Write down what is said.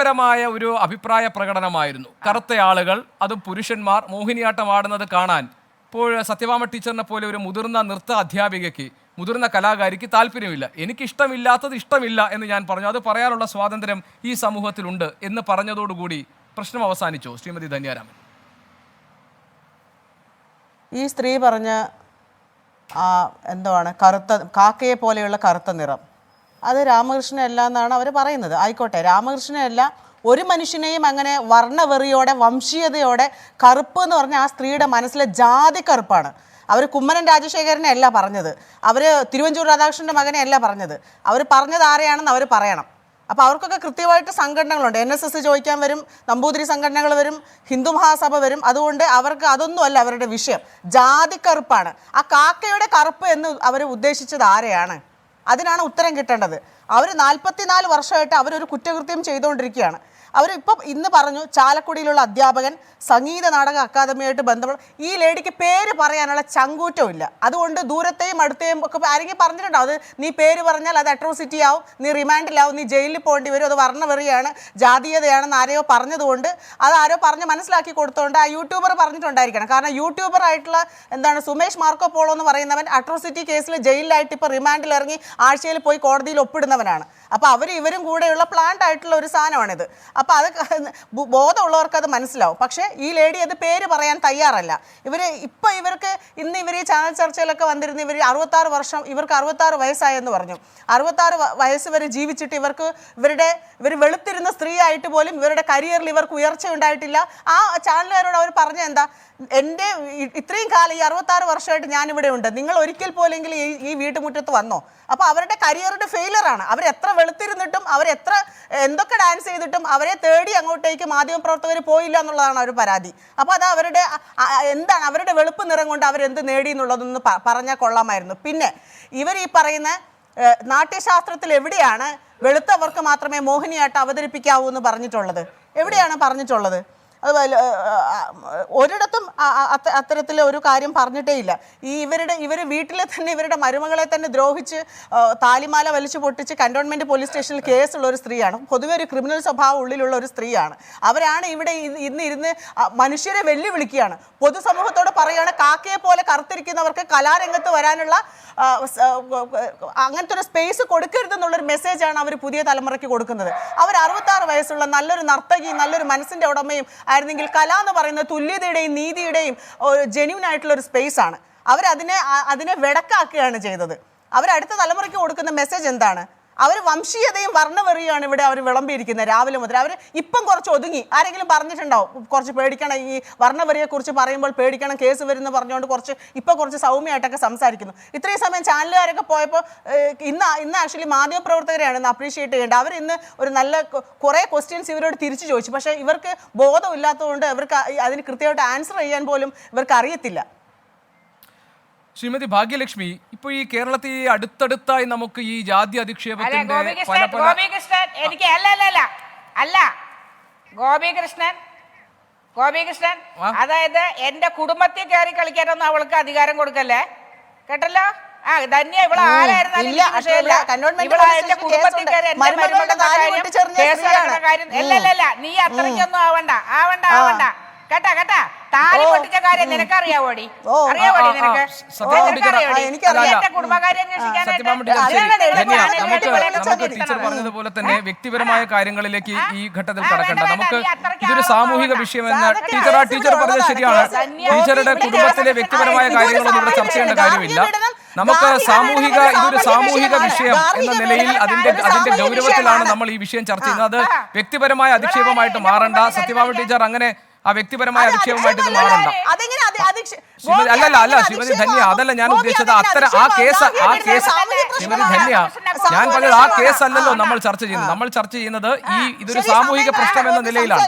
പരമായ ഒരു അഭിപ്രായ പ്രകടനമായിരുന്നു. കറുത്ത ആളുകൾ, അതും പുരുഷന്മാർ മോഹിനിയാട്ടം ആടുന്നത് കാണാൻ ഇപ്പോൾ സത്യഭാമ ടീച്ചറിനെ പോലെ ഒരു മുതിർന്ന നൃത്ത അധ്യാപികയ്ക്ക്, മുതിർന്ന കലാകാരിക്ക് താല്പര്യമില്ല. എനിക്കിഷ്ടമില്ലാത്തത് ഇഷ്ടമില്ല എന്ന് ഞാൻ പറഞ്ഞു. അത് പറയാനുള്ള സ്വാതന്ത്ര്യം ഈ സമൂഹത്തിലുണ്ട് എന്ന് പറഞ്ഞതോടുകൂടി പ്രശ്നം അവസാനിച്ചു. ശ്രീമതി ധന്യാരാമൻ, ഈ സ്ത്രീ പറഞ്ഞ എന്താണ് കറുത്ത കാക്കയെ പോലെയുള്ള കറുത്ത നിറം, അത് രാമകൃഷ്ണനല്ല എന്നാണ് അവർ പറയുന്നത്. ആയിക്കോട്ടെ, രാമകൃഷ്ണനല്ല, ഒരു മനുഷ്യനെയും അങ്ങനെ വർണ്ണവെറിയോടെ വംശീയതയോടെ കറുപ്പ് എന്ന് പറഞ്ഞാൽ ആ സ്ത്രീയുടെ മനസ്സിലെ ജാതി കറുപ്പാണ്. അവർ കുമ്മനം രാജശേഖരനെ അല്ല പറഞ്ഞത്, അവർ തിരുവഞ്ചൂർ രാധാകൃഷ്ണൻ്റെ മകനെ അല്ല പറഞ്ഞത്. അവർ പറഞ്ഞത് ആരെയാണെന്ന് അവർ പറയണം. അപ്പോൾ അവർക്കൊക്കെ കൃത്യമായിട്ട് സംഘടനകളുണ്ട്. NSS ചോദിക്കാൻ വരും, നമ്പൂതിരി സംഘടനകൾ വരും, ഹിന്ദു മഹാസഭ വരും. അതുകൊണ്ട് അവർക്ക് അതൊന്നുമല്ല അവരുടെ വിഷയം, ജാതി കറുപ്പാണ്. ആ കാക്കയുടെ കറുപ്പ് എന്ന് അവർ ഉദ്ദേശിച്ചത് ആരെയാണ്? അതിനാണ് ഉത്തരം കിട്ടേണ്ടത്. അവർ 44 വർഷമായിട്ട് അവരൊരു കുറ്റകൃത്യം ചെയ്തുകൊണ്ടിരിക്കുകയാണ്. അവരിപ്പം ഇന്ന് പറഞ്ഞു ചാലക്കുടിയിലുള്ള അധ്യാപകൻ സംഗീത നാടക അക്കാദമിയായിട്ട് ബന്ധപ്പെട്ട ഈ ലേഡിക്ക് പേര് പറയാനുള്ള ചങ്കൂറ്റമില്ല. അതുകൊണ്ട് ദൂരത്തെയും അടുത്തെയും ഒക്കെ ആരെങ്കിലും പറഞ്ഞിട്ടുണ്ടാവും, അത് നീ പേര് പറഞ്ഞാൽ അത് അട്രോസിറ്റി ആവും, നീ റിമാൻഡിലാവും, നീ ജയിലിൽ പോകേണ്ടി വരും, അത് വർണ്ണവെറിയാണ്, ജാതീയതയാണെന്ന് ആരെയോ പറഞ്ഞതുകൊണ്ട്, അത് ആരോ പറഞ്ഞ് മനസ്സിലാക്കി കൊടുത്തുകൊണ്ട് ആ യൂട്യൂബർ പറഞ്ഞിട്ടുണ്ടായിരിക്കണം. കാരണം യൂട്യൂബർ ആയിട്ടുള്ള സുമേഷ് മാർക്കോ പോളോ എന്ന് പറയുന്നവൻ അട്രോസിറ്റി കേസിൽ ജയിലിലായിട്ട് ഇപ്പോൾ റിമാൻഡിൽ ഇറങ്ങി ആഴ്ചയിൽ പോയി കോടതിയിൽ ഒപ്പിടുന്നവനാണ്. അപ്പോൾ ഇവരും കൂടെയുള്ള പ്ലാൻഡ് ആയിട്ടുള്ള ഒരു സാധനമാണിത്. അപ്പോൾ അത് ബോധമുള്ളവർക്ക് അത് മനസ്സിലാവും. പക്ഷേ ഈ ലേഡി അത് പേര് പറയാൻ തയ്യാറല്ല. ഇവർക്ക് ഇന്ന് ഈ ചാനൽ ചർച്ചയിലൊക്കെ വന്നിരുന്ന ഇവർക്ക് 66 വയസ്സായെന്ന് പറഞ്ഞു. 66 വയസ്സ് വരെ ജീവിച്ചിട്ട് ഇവർ വെളുത്തിരുന്ന സ്ത്രീ ആയിട്ട് പോലും ഇവരുടെ കരിയറിൽ ഇവർക്ക് ഉയർച്ച ഉണ്ടായിട്ടില്ല. ആ ചാനലുകാരോട് അവർ പറഞ്ഞ എന്താ, എൻ്റെ ഇത്രയും കാലം ഈ 66 വർഷമായിട്ട് ഞാനിവിടെ ഉണ്ട്, നിങ്ങൾ ഒരിക്കൽ പോലെങ്കിൽ ഈ വീട്ടുമുറ്റത്ത് വന്നോ? അപ്പോൾ അവരുടെ കരിയറുടെ ഫെയിലറാണ്. അവരെത്ര വെളുത്തിരുന്നിട്ടും അവരെത്ര എന്തൊക്കെ ഡാൻസ് ചെയ്തിട്ടും അവരെ തേടി അങ്ങോട്ടേക്ക് മാധ്യമപ്രവർത്തകർ പോയില്ല എന്നുള്ളതാണ് അവർ പരാതി. അപ്പോൾ അത് എന്താണ് അവരുടെ വെളുപ്പ് നിറം കൊണ്ട് അവരെന്ത് നേടി എന്നുള്ളതൊന്ന് പറഞ്ഞാൽ കൊള്ളാമായിരുന്നു. പിന്നെ ഇവർ ഈ പറയുന്ന നാട്യശാസ്ത്രത്തിൽ എവിടെയാണ് വെളുത്തവർക്ക് മാത്രമേ മോഹിനിയാട്ടം അവതരിപ്പിക്കാവൂ എന്ന് പറഞ്ഞിട്ടുള്ളത്? എവിടെയാണ് പറഞ്ഞിട്ടുള്ളത്? അത് ഒരിടത്തും അത്തരത്തിൽ ഒരു കാര്യം പറഞ്ഞിട്ടേ ഇല്ല. ഇവർ വീട്ടിലെ തന്നെ ഇവരുടെ മരുമകളെ തന്നെ ദ്രോഹിച്ച് താലിമാല വലിച്ചു പൊട്ടിച്ച് കന്റോൺമെന്റ് പോലീസ് സ്റ്റേഷനിൽ കേസുള്ള ഒരു സ്ത്രീയാണ്. പൊതുവെ ഒരു ക്രിമിനൽ സ്വഭാവം ഉള്ളിലുള്ള ഒരു സ്ത്രീയാണ്. അവരാണ് ഇവിടെ ഇരുന്ന് മനുഷ്യരെ വെല്ലുവിളിക്കുകയാണ്. പൊതുസമൂഹത്തോട് പറയുകയാണ്, കാക്കയെ പോലെ കറുത്തിരിക്കുന്നവർക്ക് കലാരംഗത്ത് വരാനുള്ള അങ്ങനത്തെ ഒരു സ്പേസ് കൊടുക്കരുതെന്നുള്ളൊരു മെസ്സേജാണ് അവർ പുതിയ തലമുറയ്ക്ക് കൊടുക്കുന്നത്. അവർ 66 വയസ്സുള്ള നല്ലൊരു നർത്തകിയും നല്ലൊരു മനസ്സിൻ്റെ ഉടമയും ആയിരുന്നെങ്കിൽ കല എന്ന് പറയുന്നത് തുല്യതയുടെയും നീതിയുടെയും ജെന്യൂൻ ആയിട്ടുള്ള ഒരു സ്പേസ് ആണ്. അതിനെ വെടക്കാക്കുകയാണ് ചെയ്തത്. അടുത്ത തലമുറയ്ക്ക് കൊടുക്കുന്ന മെസ്സേജ് എന്താണ്? അവർ വംശീയതയും വർണ്ണവെറിയാണ് ഇവിടെ അവർ വിളമ്പിയിരിക്കുന്നത് രാവിലെ മുതൽ. അവർ ഇപ്പം കുറച്ച് ഒതുങ്ങി. ആരെങ്കിലും പറഞ്ഞിട്ടുണ്ടാവും കുറച്ച് പേടിക്കണം, ഈ വർണ്ണവെറിയെക്കുറിച്ച് പറയുമ്പോൾ പേടിക്കണം, കേസ് വരുമെന്ന് പറഞ്ഞുകൊണ്ട് കുറച്ച് സൗമ്യമായിട്ടൊക്കെ സംസാരിക്കുന്നു. ഇത്രയും സമയം ചാനലുകാരൊക്കെ പോയപ്പോൾ ഇന്ന് ആക്ച്വലി മാധ്യമപ്രവർത്തകരെയാണ് ഇന്ന് അപ്രീഷിയേറ്റ് ചെയ്യേണ്ടത്. അവർ ഇന്ന് ഒരു നല്ല കുറേ ക്വസ്റ്റ്യൻസ് ഇവരോട് തിരിച്ചു ചോദിച്ചു. പക്ഷേ ഇവർക്ക് ബോധമില്ലാത്തതുകൊണ്ട് ഇവർക്ക് അതിന് കൃത്യമായിട്ട് ആൻസർ ചെയ്യാൻ പോലും ഇവർക്ക് അറിയത്തില്ല. ശ്രീമതി ഭാഗ്യലക്ഷ്മി, ഇപ്പൊ ഈ കേരളത്തിൽ അടുത്തടുത്തായി നമുക്ക് ഈ ജാതി അധിക്ഷേപത്തിന്റെ ഗോപികൃഷ്ണൻ അതായത് എന്റെ കുടുംബത്തിൽ കയറി കളിക്കാനൊന്നും അവൾക്ക് അധികാരം കൊടുക്കല്ലേ, കേട്ടല്ലോ. ധന്യ ഇവിടെ ആരായിരുന്നാലും കുടുംബത്തിൽ കയറി എന്റെ മരുമകളുടെ കാര്യം നീ അത്രയ്ക്കൊന്നും ആവണ്ട കേട്ടാ. താലി പൊട്ടിച്ച കാര്യം നിനക്കറിയാവോടി? അറിയാവോടി നിനക്ക്? ടീച്ചർ പറഞ്ഞതുപോലെ തന്നെ വ്യക്തിപരമായ കാര്യങ്ങളിലേക്ക് ഈ ഘട്ടത്തിൽ കടക്കണ്ട. നമുക്ക് ഇതൊരു സാമൂഹിക വിഷയമെന്ന് ടീച്ചർ പറഞ്ഞത് ശരിയാണ്. ടീച്ചറുടെ കുടുംബത്തിലെ വ്യക്തിപരമായ കാര്യങ്ങളൊന്നും ഇവിടെ ചർച്ച ചെയ്യേണ്ട കാര്യമില്ല. നമുക്ക് ഇതൊരു സാമൂഹിക വിഷയം എന്ന നിലയിൽ അതിന്റെ ഗൗരവത്തിലാണ് നമ്മൾ ഈ വിഷയം ചർച്ച ചെയ്യുന്നത്. അത് വ്യക്തിപരമായ അധിക്ഷേപമായിട്ട് മാറണ്ട. സത്യഭാമ ടീച്ചർ അങ്ങനെ ആ വ്യക്തിപരമായ അധിക്ഷേപമായിട്ട് ഇത് മാറണ്ട. അല്ല ശ്രീമതി ധന്യ, അതല്ല ഞാൻ ഉദ്ദേശിച്ചത്. ആ കേസ് ശ്രീമതി ധന്യ, ഞാൻ പറഞ്ഞത് ആ കേസ് അല്ലല്ലോ നമ്മൾ ചർച്ച ചെയ്യുന്നത്. നമ്മൾ ചർച്ച ചെയ്യുന്നത് ഇതൊരു സാമൂഹിക പ്രശ്നം എന്ന നിലയിലാണ്.